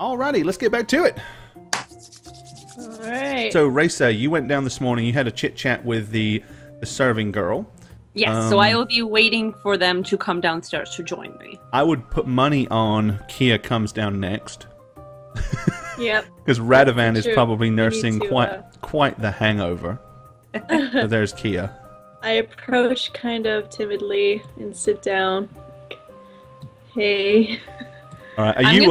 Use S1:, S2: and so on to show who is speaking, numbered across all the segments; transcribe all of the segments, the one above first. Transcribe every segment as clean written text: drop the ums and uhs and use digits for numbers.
S1: Alrighty, let's get back to it.
S2: Alright.
S1: So, Racer, you went down this morning. You had a chit-chat with the serving girl.
S3: Yes, so I will be waiting for them to come downstairs to join me.
S1: I would put money on Kia comes down next.
S2: Yep.
S1: Because Radovan is
S2: True.
S1: probably nursing
S2: to,
S1: quite the hangover. So there's Kia.
S2: I approach kind of timidly and sit down. Hey.
S1: All right, are you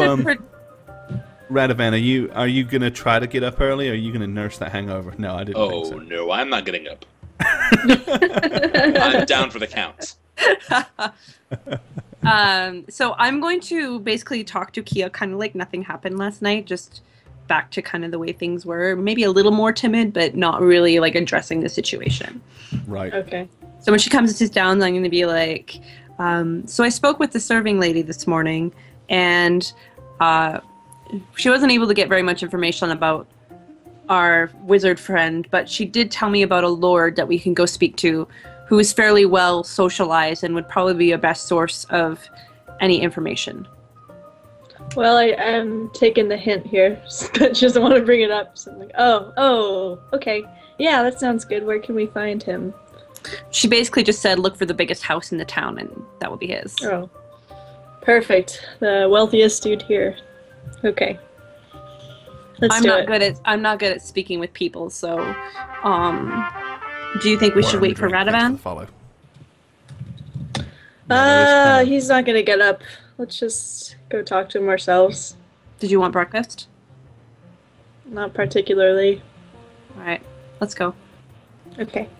S1: Radovan? Are you gonna try to get up early? Or are you gonna nurse that hangover? No, I didn't think so.
S4: No, I'm not getting up. I'm down for the count.
S3: So I'm going to basically talk to Kia kind of like nothing happened last night, just back to kind of the way things were. Maybe a little more timid, but not really like addressing the situation.
S1: Right.
S2: Okay.
S3: So when she comes and sits down, I'm going to be like, so I spoke with the serving lady this morning, and she wasn't able to get very much information about our wizard friend, but she did tell me about a lord that we can go speak to who is fairly well socialized and would probably be a best source of any information.
S2: Well, I am taking the hint here, but she doesn't want to bring it up. So I'm like, oh, okay. Yeah, that sounds good. Where can we find him?
S3: She basically just said, look for the biggest house in the town, and that will be his.
S2: Oh, perfect. The wealthiest dude here. Okay.
S3: I'm not good at speaking with people, so do you think we should wait for Radovan?
S1: Follow.
S2: He's not gonna get up. Let's just go talk to him ourselves.
S3: Did you want breakfast?
S2: Not particularly.
S3: Alright, let's go.
S2: Okay.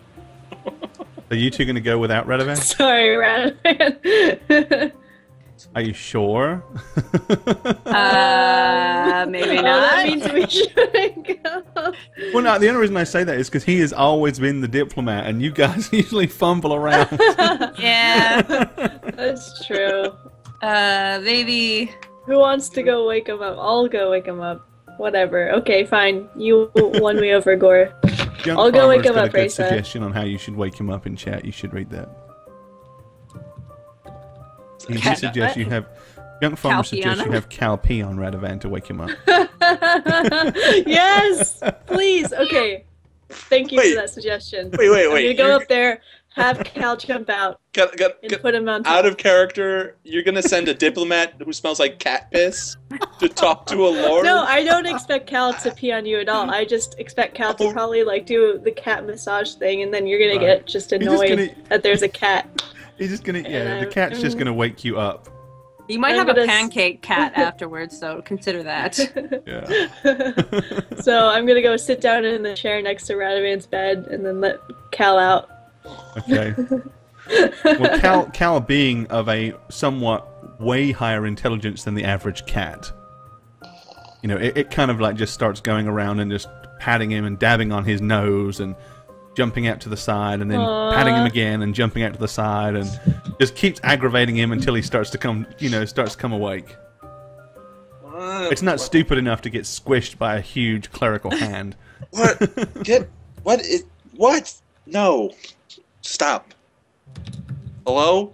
S1: Are you two gonna go without Radovan?
S2: Sorry, Radovan.
S1: Are you sure?
S3: Maybe not.
S2: That means we shouldn't go.
S1: Well, no, the only reason I say that is because he has always been the diplomat, and you guys usually fumble around.
S3: Yeah.
S2: That's true.
S3: Maybe.
S2: Who wants to go wake him up? I'll go wake him up. Whatever. Okay, fine. You won me over, Gore. I'll go wake him up,
S1: got a good
S2: Raisa.
S1: suggestion on how you should wake him up in chat. You should read that. He suggests you have... Young Farmer suggests you have Cal P on Radovan to wake him up.
S2: Yes! Please! Okay. Thank you for that suggestion.
S4: Wait.
S2: I'm gonna go up there, have Cal jump out, and put him on top.
S4: Out of character, you're gonna send a diplomat who smells like cat piss to talk to a lord?
S2: No, I don't expect Cal to pee on you at all. I just expect Cal to probably like do the cat massage thing, and then you're gonna get just annoyed that there's a cat.
S1: He's just gonna, the cat's just gonna wake you up.
S3: You might have a pancake cat afterwards, so consider that.
S1: Yeah.
S2: So I'm gonna go sit down in the chair next to Radovan's bed, and then let Cal out.
S1: Okay. Well, Cal being of a somewhat way higher intelligence than the average cat, you know, it kind of like just starts going around and just patting him and dabbing on his nose and jumping out to the side and then patting him again and jumping out to the side and just keeps aggravating him until he starts to come awake. It's not stupid enough to get squished by a huge clerical hand.
S4: What? What? No. Stop. Hello?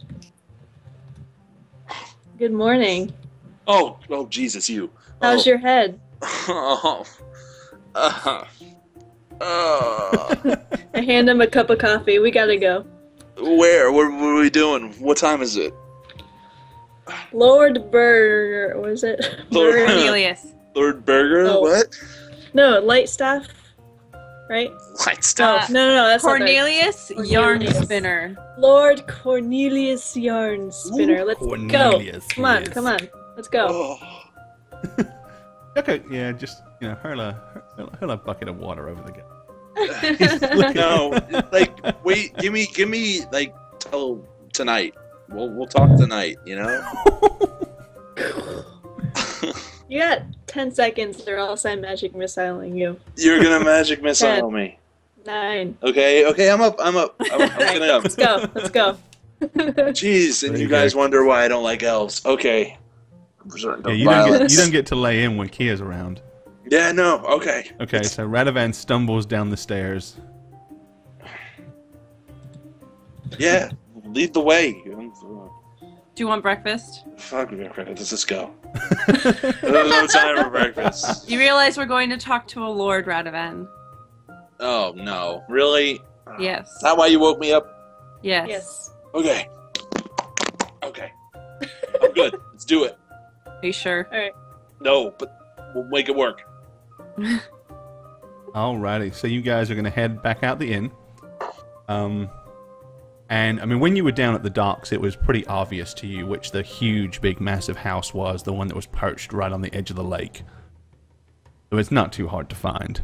S2: Good morning.
S4: Oh, Jesus, you.
S2: How's your head? I hand him a cup of coffee. We gotta go.
S4: Where? What are we doing? What time is it?
S2: Lord Burger, was it?
S3: Cornelius.
S4: Lord Burger?
S2: Oh.
S4: What?
S2: No, Lightstaff, right?
S4: Lightstaff?
S2: No, that's
S3: Cornelius
S2: not right.
S3: Yarn
S2: Cornelius.
S3: Spinner.
S2: Lord Cornelius Yarn Spinner. Let's
S1: Cornelius,
S2: go. Come on. Let's go.
S4: Oh.
S1: Okay, yeah, just hurl a bucket of water over the guy.
S4: No, like, wait, give me, like, till tonight. We'll talk tonight, you know?
S2: You got 10 seconds or else I'm magic missiling you.
S4: You're gonna magic missile me.
S2: 9.
S4: Okay, I'm up. I'm gonna up.
S2: Let's go.
S4: Jeez, and you guys wonder why I don't like elves. Okay.
S1: Yeah, you don't get to lay in when Kia's around.
S4: Yeah, no, okay.
S1: Okay, so Radovan stumbles down the stairs.
S4: Yeah, lead the way.
S3: Do you want breakfast?
S4: Fuck breakfast. Let's just go. There's no time for breakfast.
S3: You realize we're going to talk to a Lord, Radovan.
S4: Oh, no. Really?
S3: Yes.
S4: Is that why you woke me up?
S3: Yes.
S2: Yes.
S4: Okay. Okay. I'm good. Let's do it.
S3: Are you sure?
S2: All right.
S4: No, but we'll make it work.
S1: Alrighty, so you guys are going to head back out the inn. And, I mean, when you were down at the docks, it was pretty obvious to you which the huge, big, massive house was, the one that was perched right on the edge of the lake. So it's not too hard to find.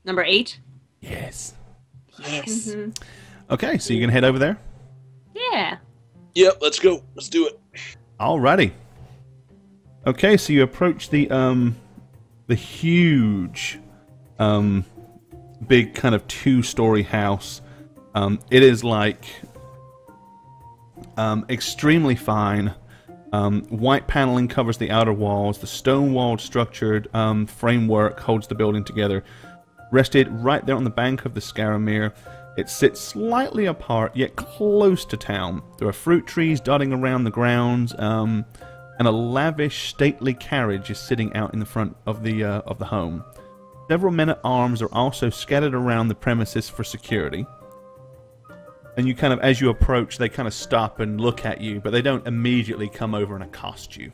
S3: Number 8?
S1: Yes.
S3: Yes.
S2: Mm-hmm.
S1: Okay, so you can head over there?
S3: Yeah.
S4: Yep, let's go. Let's do it.
S1: Alrighty. Okay, so you approach the huge, big kind of 2-story house. It is like extremely fine. White paneling covers the outer walls. The stone-walled structured framework holds the building together. Rested right there on the bank of the Scaramere, it sits slightly apart, yet close to town. There are fruit trees dotting around the grounds, and a lavish, stately carriage is sitting out in the front of the home. Several men-at-arms are also scattered around the premises for security. And you kind of, as you approach, they kind of stop and look at you, but they don't immediately come over and accost you.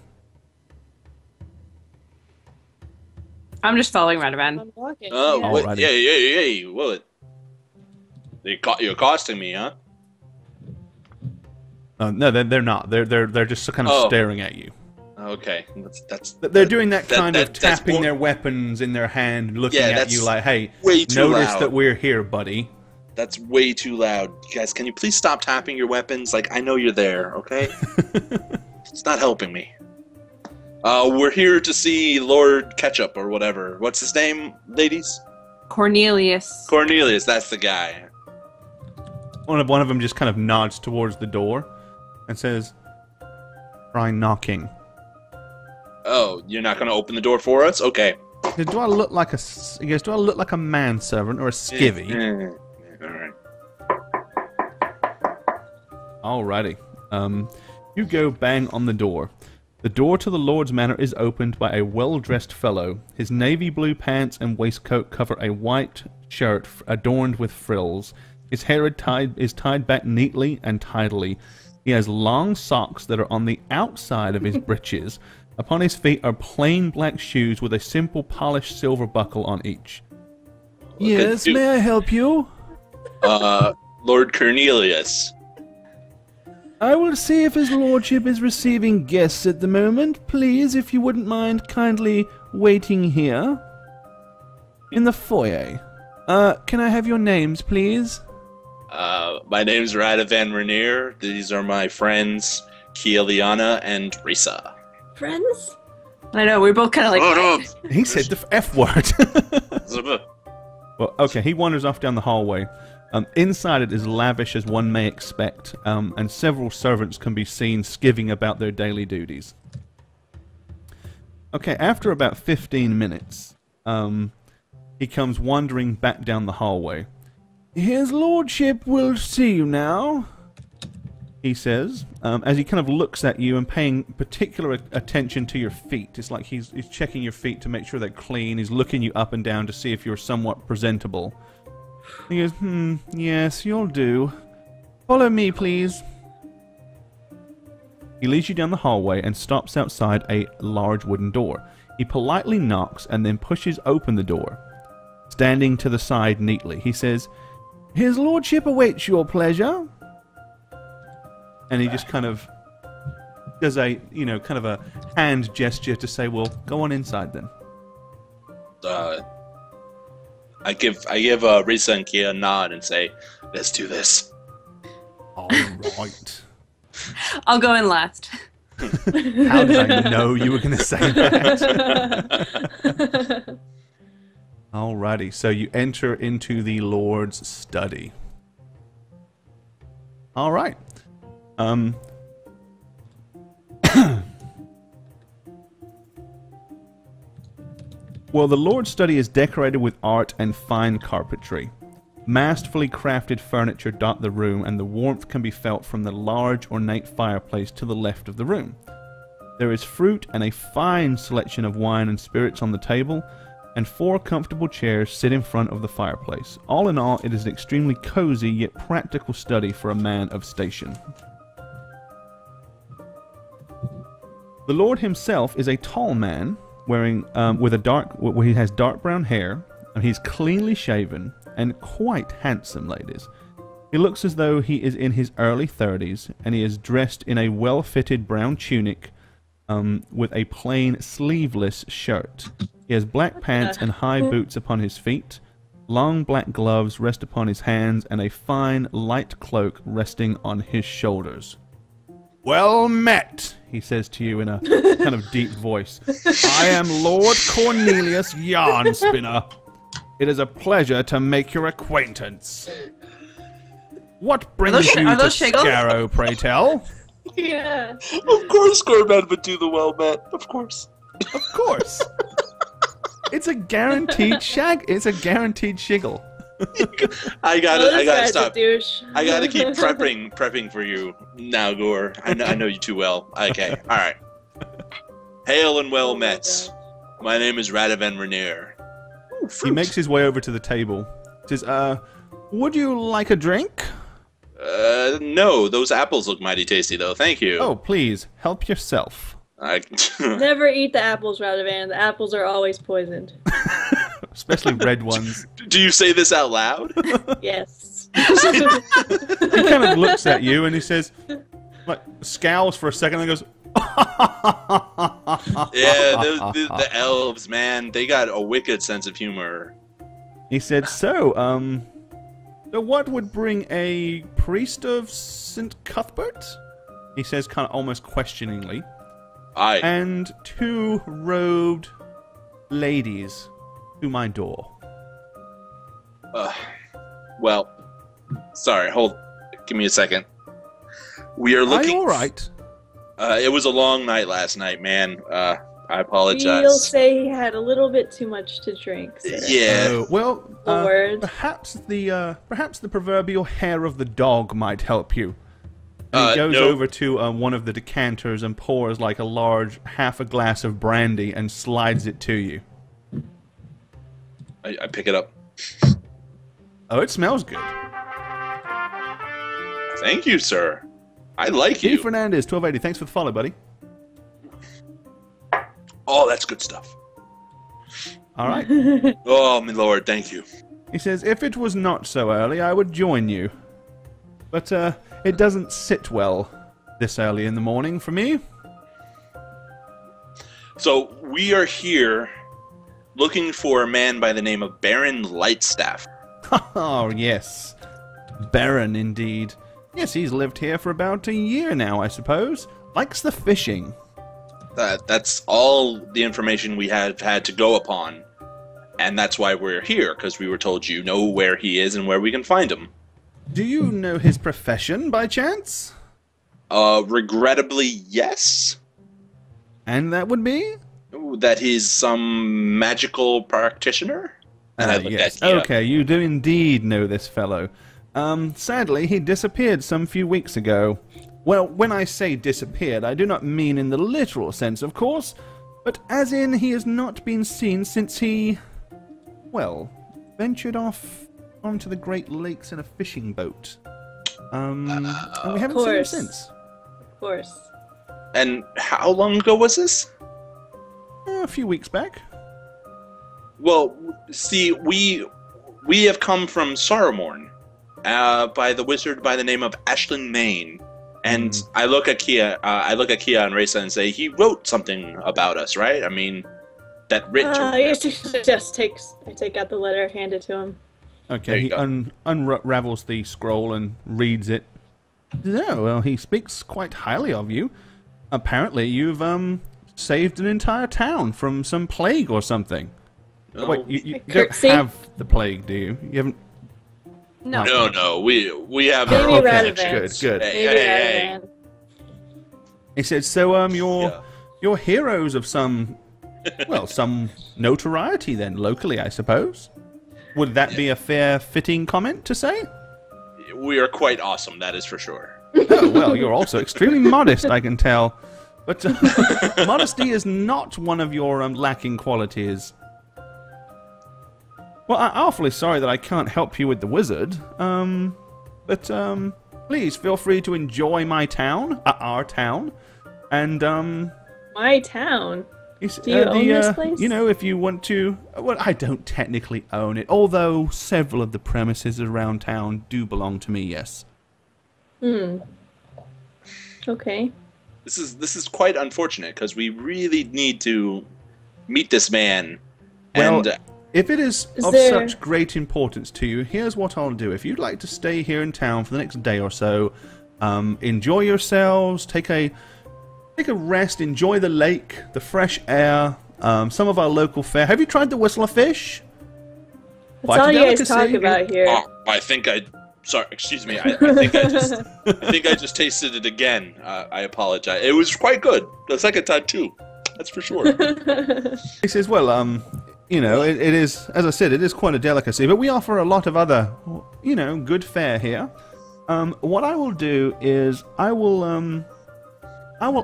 S3: I'm just following Radovan.
S2: I'm walking.
S4: Oh,
S2: yeah.
S4: wait,
S1: Alrighty.
S4: What? You're accosting me, huh?
S1: No, they're not. They're just kind of staring at you.
S4: Okay,
S1: They're doing that kind of
S4: that's
S1: tapping
S4: more-
S1: their weapons in their hand, looking
S4: Yeah,
S1: at
S4: that's
S1: you like, "Hey,
S4: way too
S1: notice
S4: loud.
S1: that we're here, buddy."
S4: That's way too loud. Guys, can you please stop tapping your weapons? Like, I know you're there, okay? It's not helping me. We're here to see Lord Ketchup or whatever. What's his name, ladies?
S3: Cornelius.
S4: Cornelius, that's the guy.
S1: One of them just kind of nods towards the door and says, "Try knocking."
S4: Oh, you're not going to open the door for us? Okay.
S1: He goes, "Do I look like a?" He goes, "Do I look like a manservant or a skivvy?"
S4: Alright.
S1: Alrighty. You go bang on the door. The door to the Lord's Manor is opened by a well-dressed fellow. His navy blue pants and waistcoat cover a white shirt adorned with frills. His hair is tied back neatly and tidily. He has long socks that are on the outside of his breeches. Upon his feet are plain black shoes with a simple polished silver buckle on each. Yes, may I help you?
S4: Lord Cornelius.
S1: I will see if his lordship is receiving guests at the moment. Please, if you wouldn't mind kindly waiting here. In the foyer. Can I have your names, please?
S4: My name's Radovan Rainier. These are my friends, Kieliana and Risa.
S2: Friends?
S3: I know, we're both kind of like...
S4: Oh,
S1: He said the F word.
S4: no.
S1: Well, okay, he wanders off down the hallway. Inside it is lavish as one may expect, and several servants can be seen skivving about their daily duties. Okay, after about 15 minutes, he comes wandering back down the hallway. His lordship will see you now, he says, as he kind of looks at you and paying particular attention to your feet. It's like he's checking your feet to make sure they're clean. He's looking you up and down to see if you're somewhat presentable. He goes, yes, you'll do. Follow me, please. He leads you down the hallway and stops outside a large wooden door. He politely knocks and then pushes open the door. Standing to the side neatly, he says, His lordship awaits your pleasure. And he just kind of does a, kind of a hand gesture to say, well, go on inside then.
S4: I give Risa and Kia a nod and say, let's do this.
S1: All right.
S3: I'll go in last.
S1: How did I know you were going to say that? Alrighty, so you enter into the Lord's study. Alright. Well, the Lord's study is decorated with art and fine carpentry. Masterfully crafted furniture dot the room, and the warmth can be felt from the large, ornate fireplace to the left of the room. There is fruit and a fine selection of wine and spirits on the table, and 4 comfortable chairs sit in front of the fireplace. All in all, it is an extremely cozy yet practical study for a man of station. The Lord himself is a tall man, wearing he has dark brown hair, and he's cleanly shaven and quite handsome, ladies. He looks as though he is in his early 30s, and he is dressed in a well-fitted brown tunic with a plain sleeveless shirt. He has black pants and high boots upon his feet. Long black gloves rest upon his hands, and a fine light cloak resting on his shoulders. "Well met," he says to you in a kind of deep voice. "I am Lord Cornelius Yarnspinner. It is a pleasure to make your acquaintance. What brings you to Scarrow, pray tell?"
S2: Yeah.
S4: Of course, Gorman would do the well met. Of course.
S1: Of course. It's a guaranteed It's a guaranteed shiggle.
S4: I gotta stop.
S2: A douche.
S4: I gotta keep prepping for you now, Gore. I know you too well. Okay, all right. Hail and well met. My name is Radovan Rainier.
S1: He makes his way over to the table. Says, would you like a drink?
S4: No, those apples look mighty tasty, though. Thank you.
S1: Oh, please, help yourself.
S2: Never eat the apples, Radovan. The apples are always poisoned.
S1: Especially red ones.
S4: Do you say this out loud?
S2: Yes.
S1: He kind of looks at you and he says, like, scowls for a second and goes,
S4: yeah, the elves, man, they got a wicked sense of humor.
S1: He said, so what would bring a priest of St. Cuthbert? He says, kind of almost questioningly.
S4: Aye.
S1: And 2 robed ladies to my door.
S4: Well, sorry, give me a second. We are looking...
S1: Are you alright?
S4: It was a long night last night, man. I apologize.
S2: You'll say he had a little bit too much to drink, sir.
S4: Yeah.
S1: Well, perhaps the proverbial hair of the dog might help you. And he goes over to one of the decanters and pours like a large half a glass of brandy and slides it to you.
S4: I pick it up.
S1: Oh, it smells good.
S4: Thank you, sir. I like
S1: Steve
S4: you.
S1: Fernandez, 1280. Thanks for the follow, buddy.
S4: Oh, that's good stuff.
S1: All right.
S4: Oh, my lord, thank you.
S1: He says, if it was not so early, I would join you. But it doesn't sit well this early in the morning for me.
S4: So, we are here looking for a man by the name of Baron Lightstaff.
S1: Oh, yes. Baron, indeed. Yes, he's lived here for about a year now, I suppose. Likes the fishing.
S4: That's all the information we have had to go upon. And that's why we're here, because we were told you know where he is and where we can find him.
S1: Do you know his profession, by chance?
S4: Regrettably, yes.
S1: And that would be?
S4: That he's some magical practitioner? And I looked at you.
S1: Okay, you do indeed know this fellow. Sadly, he disappeared some few weeks ago. Well, when I say disappeared, I do not mean in the literal sense, of course, but as in he has not been seen since he, well, ventured off onto the Great Lakes in a fishing boat. And we haven't seen him since.
S2: Of course.
S4: And how long ago was this?
S1: A few weeks back.
S4: Well, see, we have come from Saramorn, by the wizard by the name of Ashlyn Maine. And I look at Kia and Reza and say, he wrote something about us, right? I mean, that written.
S2: I take out the letter, hand it to him.
S1: Okay, he unravels the scroll and reads it. No, well, he speaks quite highly of you. Apparently, you've saved an entire town from some plague or something.
S4: Oh.
S1: Wait, you don't have the plague, do you? You haven't.
S4: No, we have
S2: Maybe
S4: our own
S2: Radovan.
S1: Good.
S4: Hey.
S1: He said, so you're heroes of some, well, some notoriety then, locally, I suppose. Would that be a fair, fitting comment to say?
S4: We are quite awesome, that is for sure.
S1: Oh, well, you're also extremely modest, I can tell. But modesty is not one of your lacking qualities. Well, I'm awfully sorry that I can't help you with the wizard. But please feel free to enjoy my town, our town, and
S2: My town? Do you own this place?
S1: You know, if you want to. Well, I don't technically own it, although several of the premises around town do belong to me. Yes.
S2: Okay.
S4: This is quite unfortunate because we really need to meet this man.
S1: Well,
S4: and
S1: if it is of
S2: there-
S1: such great importance to you, here's what I'll do. If you'd like to stay here in town for the next day or so, enjoy yourselves, take a rest, enjoy the lake, the fresh air, some of our local fare. Have you tried the whistler fish?
S2: That's all you guys talk about here.
S4: I think sorry, excuse me. I think I just tasted it again. I apologize. It was quite good. The second time too. That's for sure.
S1: He says, well, you know, it is, as I said, it is quite a delicacy, but we offer a lot of other, you know, good fare here. What I will do is I will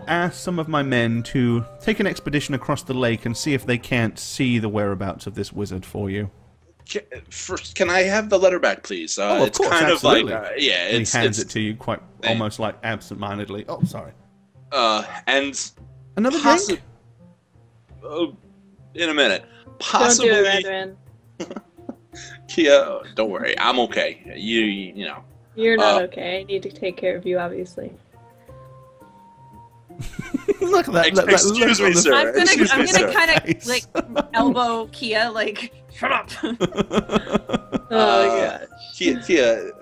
S1: ask some of my men to take an expedition across the lake and see if they can't see the whereabouts of this wizard for you.
S4: First, can I have the letter back, please?
S1: Of
S4: it's
S1: course,
S4: kind
S1: absolutely.
S4: of like, yeah,
S1: He hands it to you quite almost like absent-mindedly. Oh, sorry.
S4: And
S1: Another drink?
S4: In a minute. Possibly.
S2: Don't do it, Redren.
S4: Kia, don't worry, I'm okay. You know.
S2: You're not okay. I need to take care of you, obviously.
S1: Look at that.
S4: Excuse me, sir.
S3: I'm gonna kind of
S1: Face.
S3: like elbow Kia, like shut up.
S2: Oh gosh.
S4: Kia,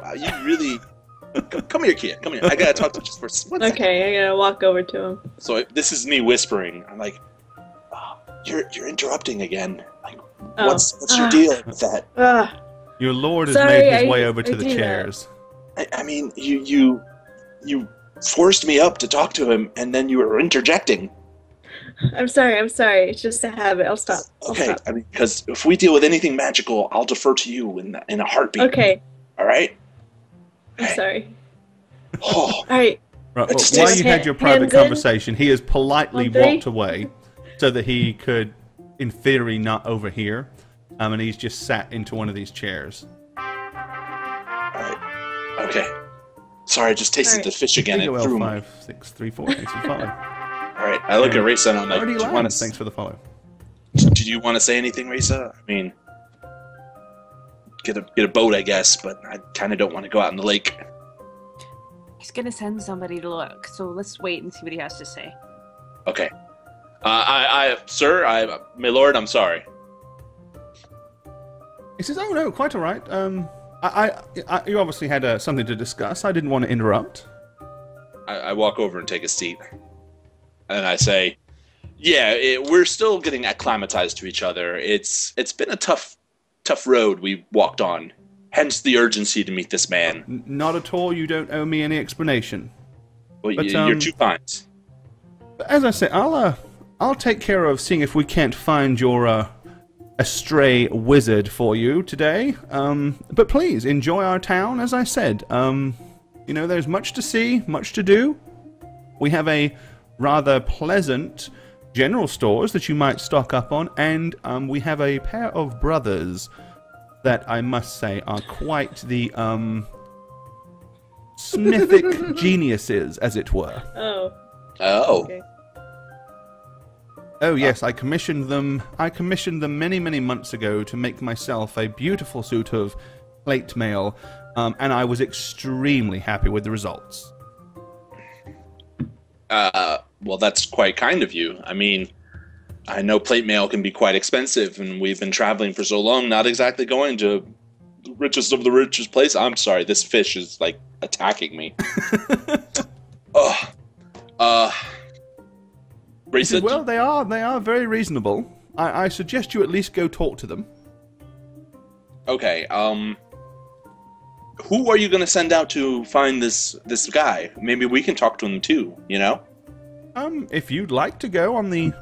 S4: wow, you really. Come here, Kia. Come here. I gotta talk to you just for 1 second.
S2: Okay, I'm gonna walk over to him.
S4: So this is me whispering. I'm like, you're interrupting again. Like,
S2: Oh.
S4: what's your deal with that?
S1: Your lord has
S2: Sorry,
S1: made his way
S2: I-
S1: over to
S2: I
S1: the
S2: do that.
S1: chairs.
S4: I mean, you forced me up to talk to him, and then you were interjecting.
S2: I'm sorry. It's just a habit. I'll stop.
S4: Okay, I mean, because if we deal with anything magical, I'll defer to you in a heartbeat.
S2: Okay.
S4: All right.
S2: I'm sorry.
S4: Oh,
S2: All right.
S1: Right, well,
S4: Just
S1: while
S4: take
S1: you had your private
S2: hands in.
S1: conversation, he has politely
S2: On three.
S1: walked away so that he could, in theory, not overhear. And he's just sat into one of these chairs.
S4: all right. Okay. Sorry, I just tasted
S2: All right.
S4: the fish again. It
S1: Bingo,
S4: threw me.
S1: 5, 6, 3, 4. Thanks for the follow.
S4: All right. I look at Risa and I'm like,
S1: Already
S4: do you
S1: live.
S4: want to?
S1: Thanks for the follow.
S4: Did you want to say anything, Risa? I mean, get a boat, I guess, but I kind of don't want to go out in the lake.
S3: He's gonna send somebody to look, so let's wait and see what he has to say.
S4: Okay. Sir, my lord, I'm sorry.
S1: He says, "Oh no, quite all right. You obviously had something to discuss. I didn't want to interrupt."
S4: I walk over and take a seat, and I say, "Yeah, we're still getting acclimatized to each other. It's been a tough road we walked on. Hence the urgency to meet this man.
S1: Not at all. You don't owe me any explanation.
S4: Well,
S1: But,
S4: you're too kind.
S1: But as I say, I'll take care of seeing if we can't find your astray wizard for you today. But please enjoy our town. As I said, you know, there's much to see, much to do. We have a rather pleasant general stores that you might stock up on, and we have a pair of brothers that I must say are quite the smithic geniuses, as it were.
S2: Oh.
S4: Oh,
S2: Okay.
S1: Oh yes, I commissioned them many, many months ago to make myself a beautiful suit of plate mail, and I was extremely happy with the results.
S4: well, that's quite kind of you. I mean, I know plate mail can be quite expensive, and we've been traveling for so long, not exactly going to the richest of the richest place. I'm sorry, this fish is, like, attacking me.
S1: He said,
S4: Risa,
S1: well, they are very reasonable. I suggest you at least go talk to them.
S4: okay, who are you going to send out to find this guy? Maybe we can talk to him too, you know?
S1: If you'd like to go on the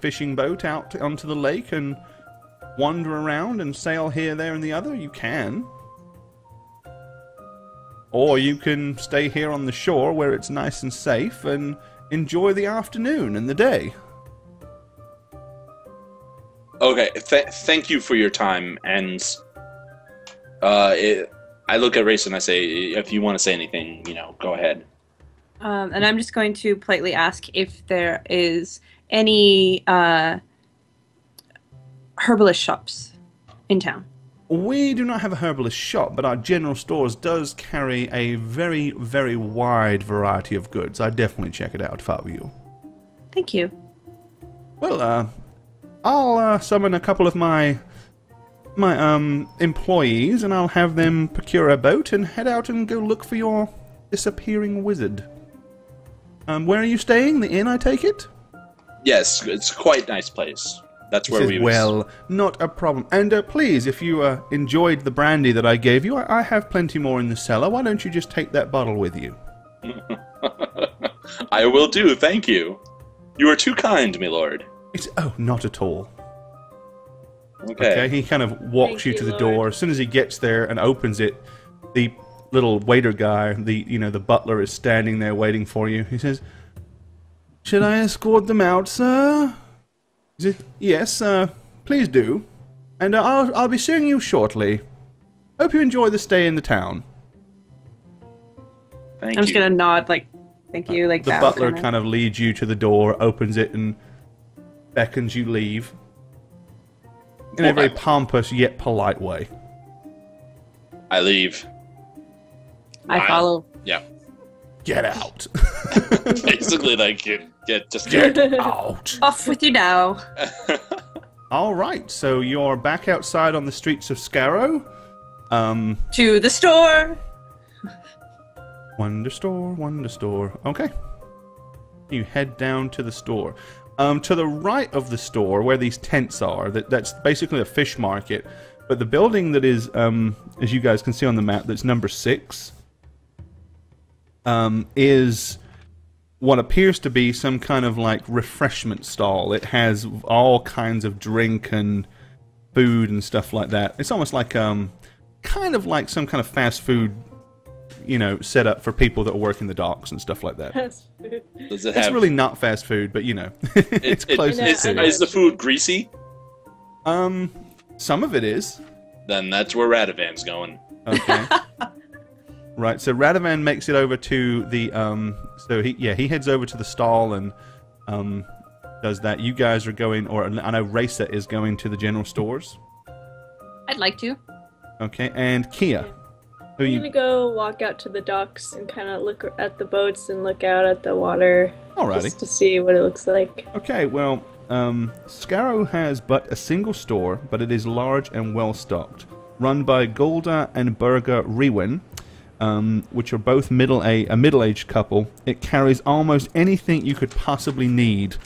S1: fishing boat out onto the lake and wander around and sail here, there, and the other, you can. Or you can stay here on the shore where it's nice and safe and enjoy the afternoon and the day.
S4: Okay, thank you for your time, and I look at Race and I say, if you want to say anything, go ahead.
S3: And I'm just going to politely ask if there is any herbalist shops in town.
S1: We do not have a herbalist shop, but our general stores does carry a very, very wide variety of goods. I'd definitely check it out if I were you.
S3: Thank you.
S1: Well, I'll summon a couple of my employees, and I'll have them procure a boat and head out and go look for your disappearing wizard. Where are you staying? The inn, I take it?
S4: Yes, it's quite a nice place. That's where we...
S1: Well, not a problem. And please, if you enjoyed the brandy that I gave you, I have plenty more in the cellar. Why don't you just take that bottle with you?
S4: I will do, thank you. You are too kind, my lord.
S1: Oh, not at all.
S4: Okay.
S1: He kind of walks you to the door. As soon as he gets there and opens it, the little waiter guy, the butler, is standing there waiting for you. He says, "Should I escort them out, sir?" He says, "Yes, please do. And I'll be seeing you shortly. Hope you enjoy the stay in the town."
S4: Thank you.
S3: I'm just gonna nod, like, thank you, like
S1: the
S3: that.
S1: butler kind of leads you to the door, opens it, and beckons you leave. In a very pompous yet polite way.
S4: I leave.
S3: I follow.
S4: Yeah.
S1: Get out.
S4: Basically, like, just
S1: Get out.
S3: Off with you now.
S1: Alright, so you're back outside on the streets of Scarrow.
S3: To the store.
S1: Wonder store. Okay. You head down to the store. To the right of the store, where these tents are, that's basically a fish market. But the building that is, as you guys can see on the map, that's number 6, is what appears to be some kind of like refreshment stall. It has all kinds of drink and food and stuff like that. It's almost like kind of like some kind of fast food, set up for people that work in the docks and stuff like that.
S2: Fast food.
S4: Does it
S1: It's
S4: have...
S1: really not fast food, but it's close to
S4: Is the food greasy?
S1: Some of it is.
S4: Then that's where Radovan's going.
S1: Okay. Right, so Radovan makes it over to the so he heads over to the stall and does that. You guys are going, or I know Racer is going to the general stores.
S3: I'd like to.
S1: Okay, and Kia. Who
S2: I'm
S1: you?
S2: gonna go walk out to the docks and kind of look at the boats and look out at the water.
S1: Alrighty.
S2: Just to see what it looks like.
S1: Okay, well, Scarrow has but a single store, but it is large and well stocked, run by Golda and Berger Rewin, which are both a middle-aged couple. It carries almost anything you could possibly need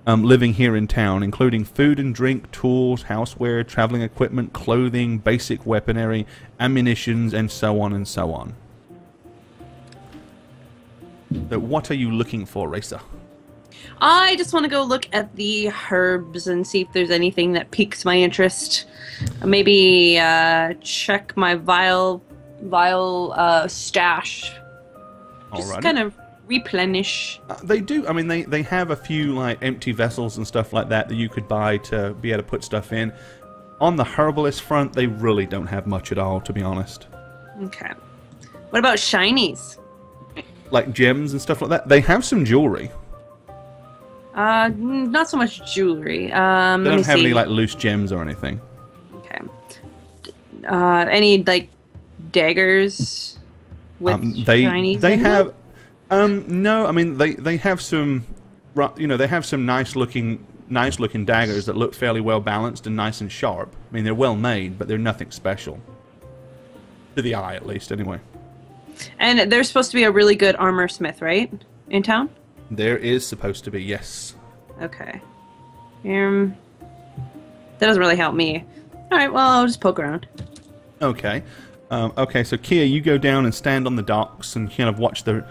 S1: living here in town, including food and drink, tools, houseware, traveling equipment, clothing, basic weaponry, ammunitions, and so on and so on. So what are you looking for, Racer?
S3: I just want to go look at the herbs and see if there's anything that piques my interest. Maybe check my vial stash. Just
S1: Alrighty.
S3: kind of replenish.
S1: They do. I mean, they have a few like empty vessels and stuff like that you could buy to be able to put stuff in. On the herbalist front, they really don't have much at all, to be honest.
S3: Okay. What about shinies?
S1: Like gems and stuff like that. They have some jewelry.
S3: Not so much jewelry.
S1: They don't have
S3: see.
S1: any like loose gems or anything.
S3: Okay. Any like daggers with
S1: They
S3: shinies in them?
S1: have no. I mean they have some. They have some nice looking daggers that look fairly well balanced and nice and sharp. I mean they're well made, but they're nothing special. To the eye, at least, anyway.
S3: And there's supposed to be a really good armor smith, right? In town?
S1: There is supposed to be, yes.
S3: Okay. That doesn't really help me. Alright, well, I'll just poke around.
S1: Okay. Okay, so Kia, you go down and stand on the docks and kind of watch the,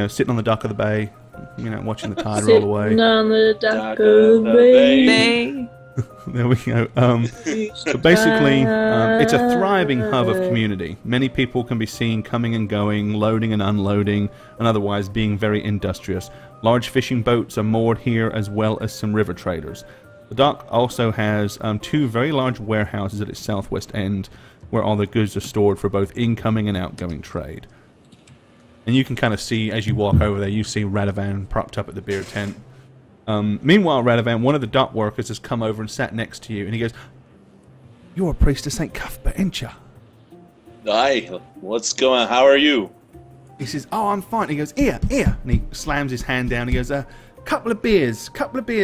S1: sitting on the dock of the bay, watching the tide roll away.
S2: Sitting on the dock of the bay.
S1: There we go. So basically, it's a thriving hub of community. Many people can be seen coming and going, loading and unloading, and otherwise being very industrious. Large fishing boats are moored here, as well as some river traders. The dock also has 2 very large warehouses at its southwest end, where all the goods are stored for both incoming and outgoing trade. And you can kind of see, as you walk over there, you see Radovan propped up at the beer tent. Meanwhile, Radovan, one of the dock workers has come over and sat next to you, and he goes, "You're a priest of St. Cuthbert, ain't you?"
S4: Hi, what's going on? How are you?
S1: He says, "Oh, I'm fine." He goes, "Here, here." And he slams his hand down. He goes, couple of beers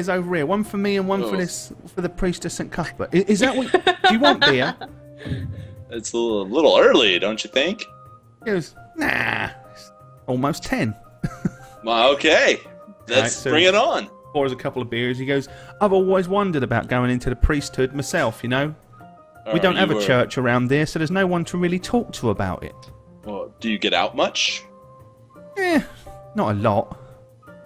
S1: over here. One for me and one for the priest of St. Cuthbert. Is that what... Do you want beer?
S4: It's a little early, don't you think?
S1: He goes, "Nah, it's almost 10.
S4: Well, okay. Let's
S1: Right, so-
S4: bring it on.
S1: Pours a couple of beers. He goes, "I've always wondered about going into the priesthood myself, you know. We don't have a church around there, so there's no one to really talk to about it."
S4: Well, do you get out much?
S1: Not a lot.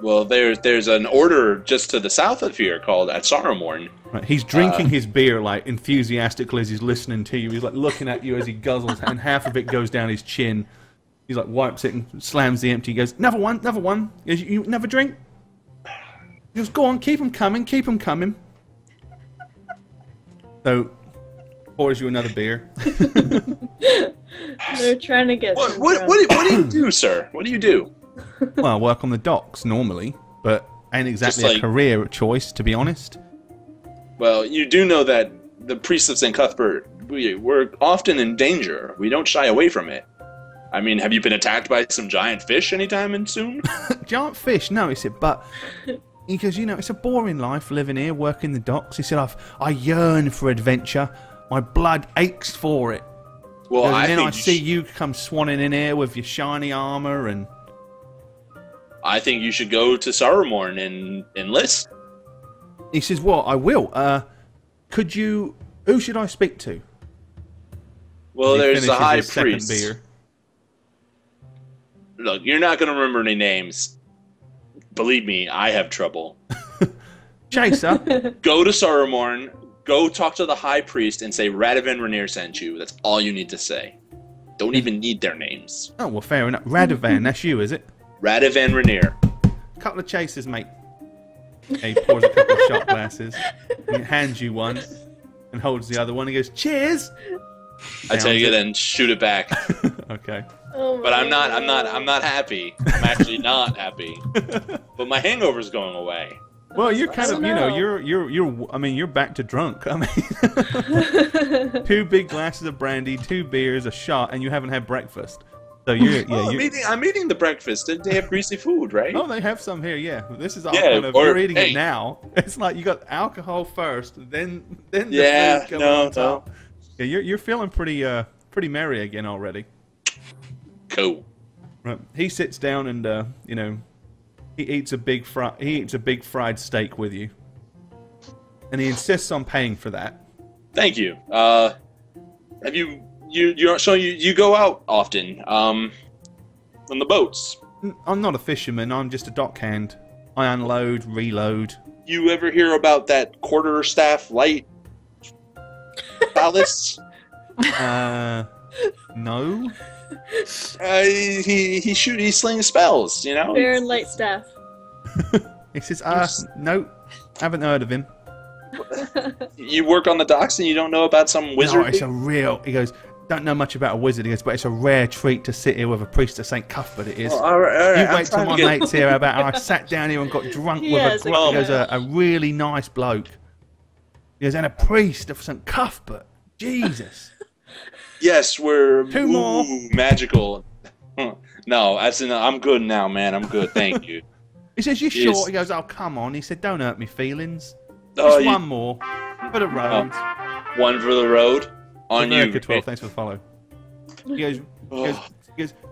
S4: Well, there's an order just to the south of here called at Saramorn.
S1: Right, he's drinking his beer, like, enthusiastically as he's listening to you. He's, like, looking at you as he guzzles, and half of it goes down his chin. He's, like, wipes it and slams the empty. He goes, "Another one, another one." He goes, "You never drink?" He goes, "Go on, keep 'em coming, keep 'em coming." So, pours you another beer.
S2: They're trying to get.
S4: What do you do, sir? What do you do?
S1: Well, I work on the docks, normally, but ain't exactly
S4: Just like-
S1: a career choice, to be honest.
S4: Well, you do know that the priests of St. Cuthbert, we're often in danger. We don't shy away from it. I mean, have you been attacked by some giant fish anytime soon?
S1: Giant fish, no, he said, but... He goes, "You know, it's a boring life living here, working the docks." He said, I yearn for adventure. My blood aches for it."
S4: Well,
S1: And
S4: I
S1: then
S4: think
S1: I see you come swanning in here with your shiny armor and...
S4: I think you should go to Saramorn and enlist.
S1: He says, "Well, I will. Could you... Who should I speak to?"
S4: Well,
S1: He
S4: there's the
S1: finishes
S4: high
S1: his second
S4: priest.
S1: beer.
S4: Look, you're not going to remember any names. Believe me, I have trouble.
S1: Chaser.
S4: Go to Saramorn, go talk to the high priest and say Radovan Rainier sent you. That's all you need to say. Don't even need their names.
S1: Oh, well, fair enough. Radovan, that's you, is it?
S4: Radovan Rainier.
S1: Couple of chasers, mate. He pours a couple of shot glasses. He hands you one and holds the other one. He goes, "Cheers."
S4: I take it and shoot it back.
S1: Okay.
S2: Oh
S4: But I'm
S2: my
S4: not happy. I'm actually not happy. But my hangover's going away.
S1: Well, you're kind
S2: Oh,
S1: of, you know,
S2: no.
S1: you're back to drunk. I mean, 2 big glasses of brandy, 2 beers, a shot, and you haven't had breakfast. So
S4: I'm eating the breakfast. They have greasy food, right?
S1: Oh, they have some here, yeah. This is all
S4: Yeah,
S1: kind of,
S4: or-
S1: you're eating
S4: hey.
S1: it now. It's like you got alcohol first, then the
S4: Yeah,
S1: food coming on top. Yeah, you're feeling pretty merry again already.
S4: Cool.
S1: Right. He sits down and you know, he eats a big fried steak with you, and he insists on paying for that.
S4: Thank you. Have you go out often? On the boats.
S1: I'm not a fisherman. I'm just a dockhand. I unload, reload.
S4: You ever hear about that quarterstaff light palace?
S1: No.
S4: He slings spells, you know.
S2: Baron Lightstaff.
S1: He says, no, haven't heard of him.
S4: You work on the docks and you don't know about some wizard.
S1: No, it's a real. He goes, "Don't know much about a wizard." He goes, "But it's a rare treat to sit here with a priest of St. Cuthbert. It is."
S4: Oh, all right,
S1: You
S4: I'm
S1: wait till
S4: trying
S1: my
S4: to get-
S1: mates here about how I sat down here and got drunk
S2: Yes,
S1: with a. He goes,
S2: okay.
S1: a really nice bloke. He goes, "And a priest of St. Cuthbert. Jesus."
S4: Yes, we're
S1: 2 more.
S4: magical. No, I'm good now, man. I'm good. Thank you.
S1: He says, "You
S4: Yes.
S1: sure?" He goes, "Oh, come on." He said, "Don't hurt me feelings.
S4: Oh,
S1: Just one more for the road."
S4: one for the road on you.
S1: America 12, thanks for the follow. He goes,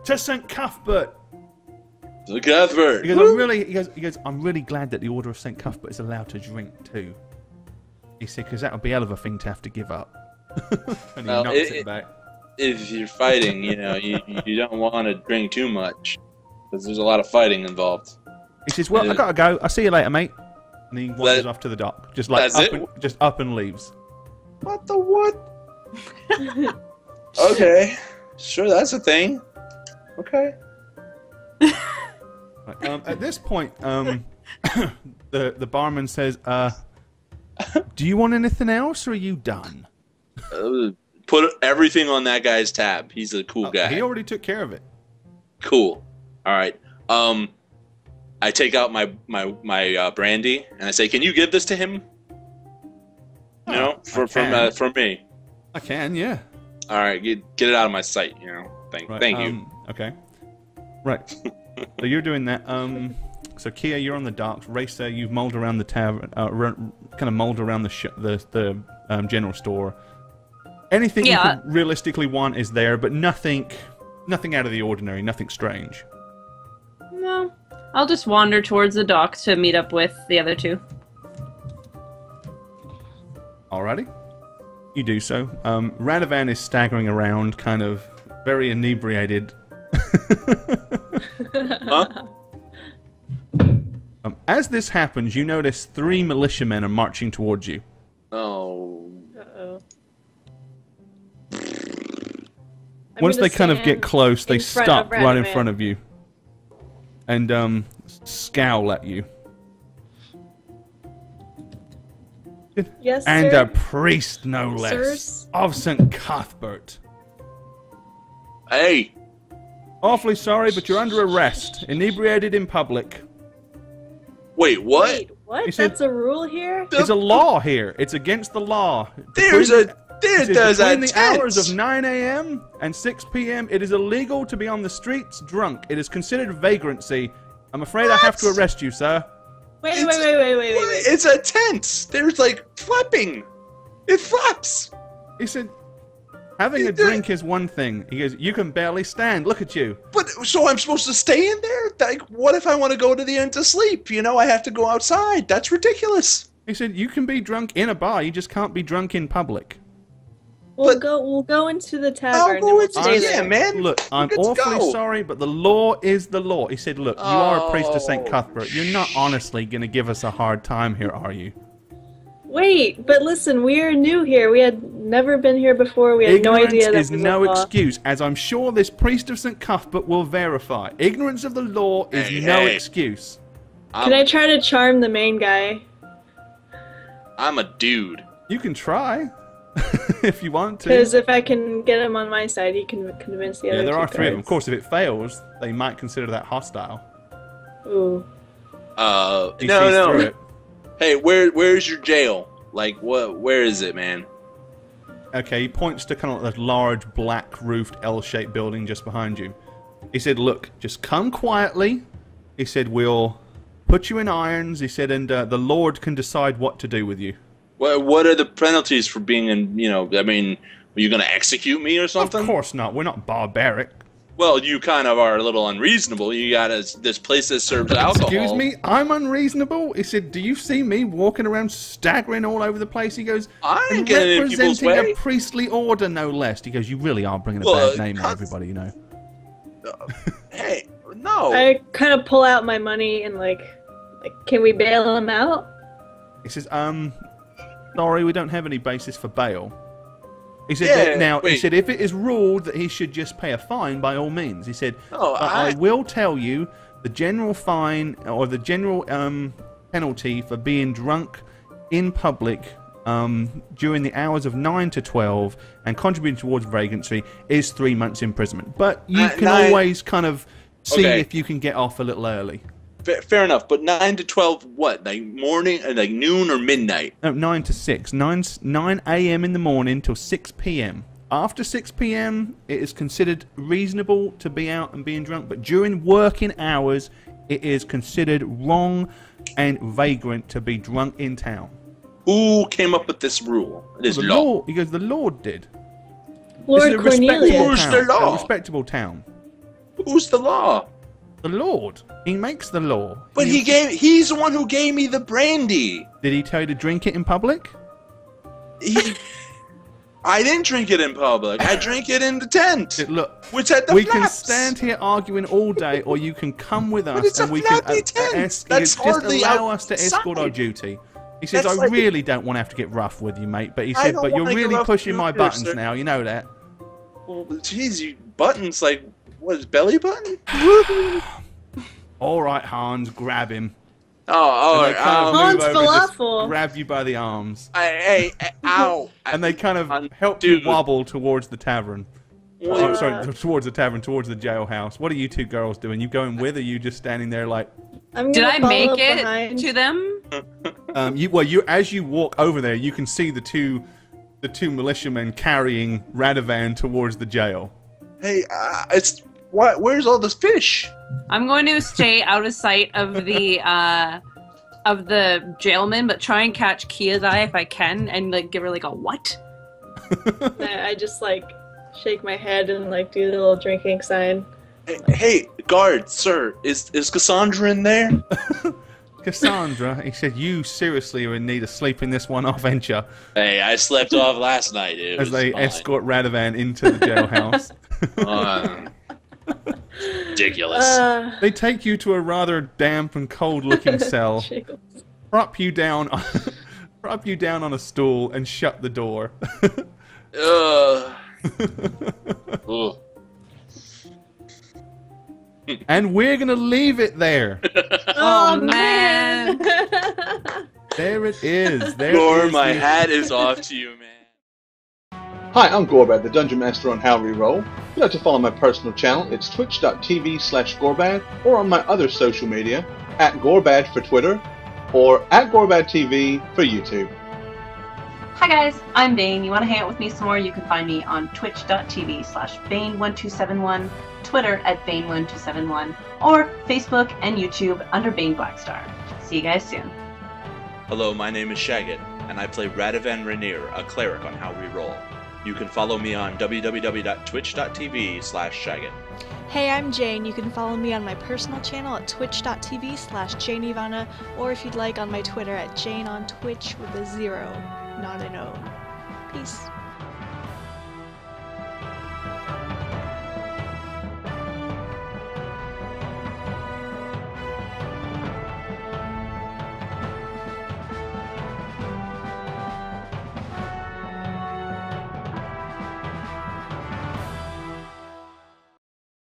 S1: "To St. Cuthbert."
S4: To Cuthbert.
S1: He goes, I'm really glad that the Order of St. Cuthbert is allowed to drink too. He said, because that would be a hell of a thing to have to give up. And he
S4: Well,
S1: knocks it back.
S4: If you're fighting, you know, you don't want to drink too much because there's a lot of fighting involved.
S1: He says, "Well, I gotta go. I'll see you later, mate." And he wanders off to the dock. Just like just up and leaves.
S4: What the what? Okay. Sure, that's a thing. Okay.
S1: At this point, the barman says, do you want anything else, or are you done?
S4: Put everything on that guy's tab. He's a cool guy.
S1: He already took care of it.
S4: Cool. All right. I take out my brandy and I say, "Can you give this to him?" You know, from me.
S1: I can, yeah.
S4: All right, get it out of my sight. You know, thank you.
S1: Okay. Right. So you're doing that. So Kia, you're on the docks. Racer, you've mulled around the tavern, kind of mulled around the general store. Anything you could realistically want is there, but nothing out of the ordinary, nothing strange.
S3: No. I'll just wander towards the dock to meet up with the other two.
S1: Alrighty. You do so. Radovan is staggering around, kind of very inebriated.
S4: Huh?
S1: As this happens, you notice 3 militiamen are marching towards you.
S4: Oh.
S2: Uh-oh.
S1: Once they kind of get close, they stop right in front of you. And scowl at you.
S2: Yes,
S1: and
S2: sir?
S1: a priest, no less,
S2: Sirs?
S1: of St. Cuthbert.
S4: Hey.
S1: Awfully sorry, but you're under arrest. Inebriated in public.
S4: Wait, what?
S2: Wait, what?
S1: He said-
S2: That's a rule here?
S1: It's a law here. It's against the law.
S4: There's
S1: between
S4: a
S1: the hours of 9 a.m. and 6 p.m., it is illegal to be on the streets drunk. It is considered vagrancy. I'm afraid I have to arrest you, sir.
S2: Wait.
S4: It's a tent. There's like flapping. It flaps.
S1: He said, having a drink is one thing. He goes, you can barely stand. Look at you.
S4: But so I'm supposed to stay in there? Like, what if I want to go to the inn to sleep? You know, I have to go outside. That's ridiculous.
S1: He said, you can be drunk in a bar. You just can't be drunk in public.
S2: We'll go into the tavern.
S4: I'll go into
S2: there.
S4: man.
S1: Look, I'm awfully sorry, but the law is the law. He said, look, you are a priest of St. Cuthbert. You're not honestly going to give us a hard time here, are you?
S2: Wait, but listen, we're new here. We had never been here before. We had no idea that
S1: Ignorance is no excuse, as I'm sure this priest of St. Cuthbert will verify. Ignorance of the law is no excuse.
S2: Can I try to charm the main guy?
S4: I'm a dude.
S1: You can try. If you want to.
S2: Because if I can get him on my side, he can convince the other two.
S1: Yeah, there are 3 of them.
S2: guards.
S1: Of course, if it fails, they might consider that hostile.
S2: Ooh.
S1: He sees through it.
S4: Hey, where's your jail? Like, where is it, man?
S1: Okay, he points to kind of like that large black-roofed L-shaped building just behind you. He said, look, just come quietly. He said, we'll put you in irons. He said, and the Lord can decide what to do with you.
S4: What are the penalties for being in, you know, I mean, are you going to execute me or something?
S1: Of course not. We're not barbaric.
S4: Well, you kind of are a little unreasonable. You got this place that serves alcohol.
S1: Excuse me? I'm unreasonable? He said, do you see me walking around staggering all over the place? He goes,
S4: I ain't getting in people's
S1: representing
S4: way.
S1: a priestly order, no less. He goes, you really are bringing a bad name on everybody, you know.
S4: Hey, no.
S2: I kind of pull out my money and like, can we bail him out?
S1: He says, sorry, we don't have any basis for bail. He said, he said, if it is ruled that he should just pay a fine, by all means. He said, I will tell you the general fine, or the general penalty for being drunk in public during the hours of 9 to 12 and contributing towards vagrancy is 3 months imprisonment. But you can always kind of see if you can get off a little early.
S4: Fair enough, but 9 to 12, what? Like morning, like noon or midnight?
S1: No, 9 to 6. 9 a.m. in the morning till 6 p.m. After 6 p.m., it is considered reasonable to be out and being drunk, but during working hours, it is considered wrong and vagrant to be drunk in town.
S4: Who came up with this rule? This law?
S1: He goes, the Lord did.
S2: Lord Cornelius.
S4: Who's the law?
S1: A respectable town.
S4: Who's the law?
S1: The Lord. He makes the law.
S4: But he's the one who gave me the brandy.
S1: Did he tell you to drink it in public?
S4: I didn't drink it in public. I drank it in the tent.
S1: Look,
S4: Which had the
S1: we
S4: flaps.
S1: can stand here arguing all day, or you can come with
S4: But it's
S1: us and
S4: a
S1: we can
S4: flappy tent.
S1: just
S4: That's hardly
S1: allow us to escort our
S4: outside.
S1: duty. He says,
S4: That's
S1: I
S4: like-
S1: really don't want to have to get rough with you, mate. But he
S4: I
S1: said,
S4: don't
S1: but you're
S4: wanna get
S1: really
S4: rough
S1: pushing
S4: with
S1: my
S4: you,
S1: buttons
S4: sir.
S1: now. You know that.
S4: Well, geez, you buttons like what is belly button?
S1: All right, Hans, grab him.
S4: Oh,
S1: And they kind of
S2: Hans
S1: move over and just
S2: Falafel.
S1: grab you by the arms.
S4: hey, ow!
S1: And they kind of
S4: Hans,
S1: help
S4: dude.
S1: you wobble towards the tavern.
S2: Yeah.
S1: Oh, sorry, towards the tavern, towards the jailhouse. What are you two girls doing? You going with, or are you just standing there like...
S2: I'm
S3: Did
S2: gonna
S3: I
S2: follow
S3: make it
S2: behind.
S3: to them?
S1: As you walk over there, you can see the two militiamen carrying Radovan towards the jail.
S4: Hey, it's what? Where's all this fish?
S3: I'm going to stay out of sight of the jailman, but try and catch Kia's eye if I can, and like give her like a what?
S2: I just like shake my head and like do the little drinking sign.
S4: Hey, guard, sir, is Cassandra in there?
S1: Cassandra, he said, you seriously are in need of sleeping this one off, ain't ya?
S4: Hey, I slept off last night. It
S1: As
S4: was
S1: they
S4: fine.
S1: escort Radovan into the jailhouse.
S4: Ridiculous.
S1: They take you to a rather damp and cold-looking cell,
S2: Jiggles.
S1: prop you down on a stool, and shut the door.
S4: Ugh.
S1: And we're gonna leave it there.
S3: Oh, man.
S1: There it is. There
S4: Gore,
S1: is
S4: my
S1: the-
S4: hat is off to you, man.
S5: Hi, I'm Gorbad, the Dungeon Master on How Reroll. If you'd like to follow my personal channel, it's twitch.tv/Gorbad, or on my other social media, @Gorbad for Twitter, or @GorbadTV for YouTube.
S6: Hi guys, I'm Bane. You want to hang out with me some more? You can find me on twitch.tv/Bane1271, Twitter @Bane1271, or Facebook and YouTube under Bane Blackstar. See you guys soon.
S4: Hello, my name is Shagget, and I play Radovan Rainier, a cleric on How We Roll. You can follow me on www.twitch.tv/Shagget.
S7: Hey, I'm Jane. You can follow me on my personal channel at twitch.tv/JaneIvana, or if you'd like on my Twitter @JaneOnTwitch with a 0, not an O. Peace.